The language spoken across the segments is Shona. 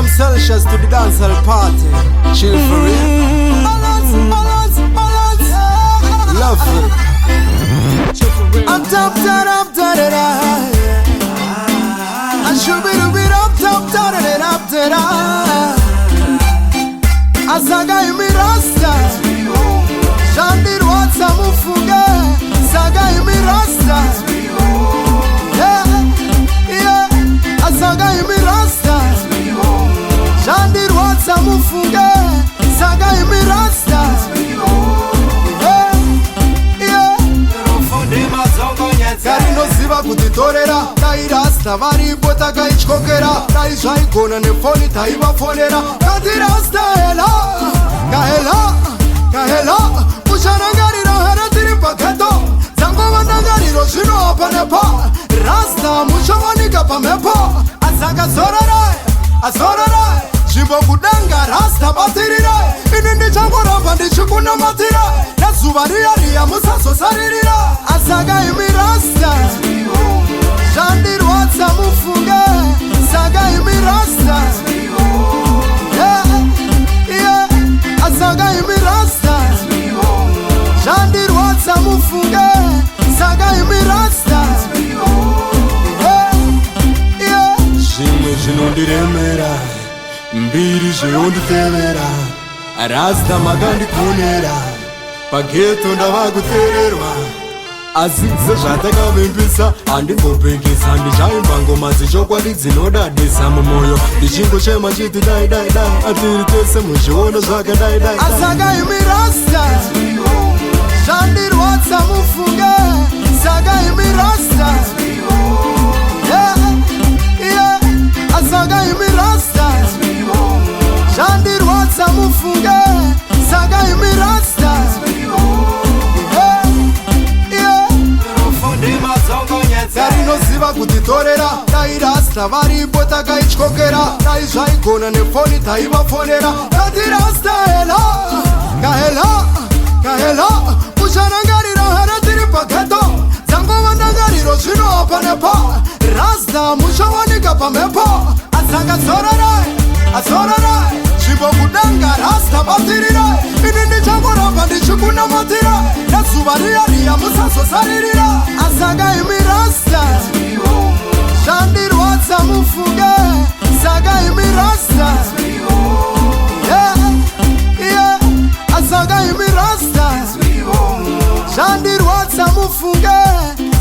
From Celscius to the dancehall party, chl4rl. Balance. Love it. Up top, down, up, down, down. And should be the beat up top, down, and up, down. Asanga-imi rasta. Shandir watsa mufunge. Asanga-imi rasta. Yeah. Asanga-imi rasta. Shandir watsa mufunge. Asanga-imi rasta. Karinoziva kutitorera dai rasta varipo takaichkokera dai zvaigona nefoni taivafonera kati rasta kahela mucharangariro here tiri paketo dzangova ndangariro zvinoapa nepa rasta muchawanika pamhepo azorarai zvimbo kudanga rasta batirirai ini ndichangoramba ndichikunamatirai nezuva riya musazosaririra asanga-imi rasta zvandirwadza mufunge sanga-imi rasta asanga-imi rasta zvandirwadza mufunge sanga-imi rasta zvimwe zvinondiremera mbiri zveyonditevera rasta makandikonera pageto ndava kuteererwa asi sezvatakavimbisa handingopekesa ndichaimba ngoma dzechokwadi dzinodadisa mumwoyo ndichingochema chiti dai atiri tese muzviona zvakadaidai asanga-imi rasta zvandirwadza mufunge sanga-imi rasta asanga-imi rasta zvandirwadza mufunge sanga-imi rasta karinoziva kutitorera dai rasta varipo takaichkokera dai zvaigona nefoni taivafonera kati rasta kahela mucharangariro here tiri paketo dzangova ndangariro zvinoapa nepa rasta muchawanika pamhepo azorarai zvimbo kudanga rasta batirirai ini ndichangoramba ndichikunamatirai nezuva riya musazosaririra asanga-imi rasta zvandirwadza mufunge sanga-imi rasta asanga-imi rasta zvandirwadza mufunge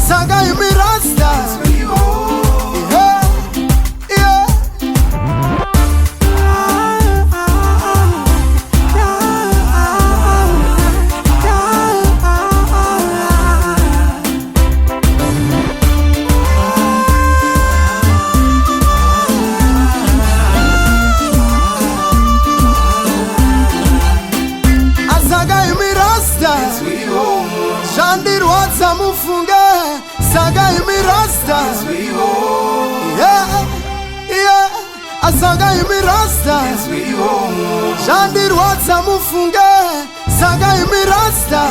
sanga-imi rasta zvandirwadza mufunge sanga-imi rasta asanga-imi rasta zvandirwadza mufunge sanga-imi rasta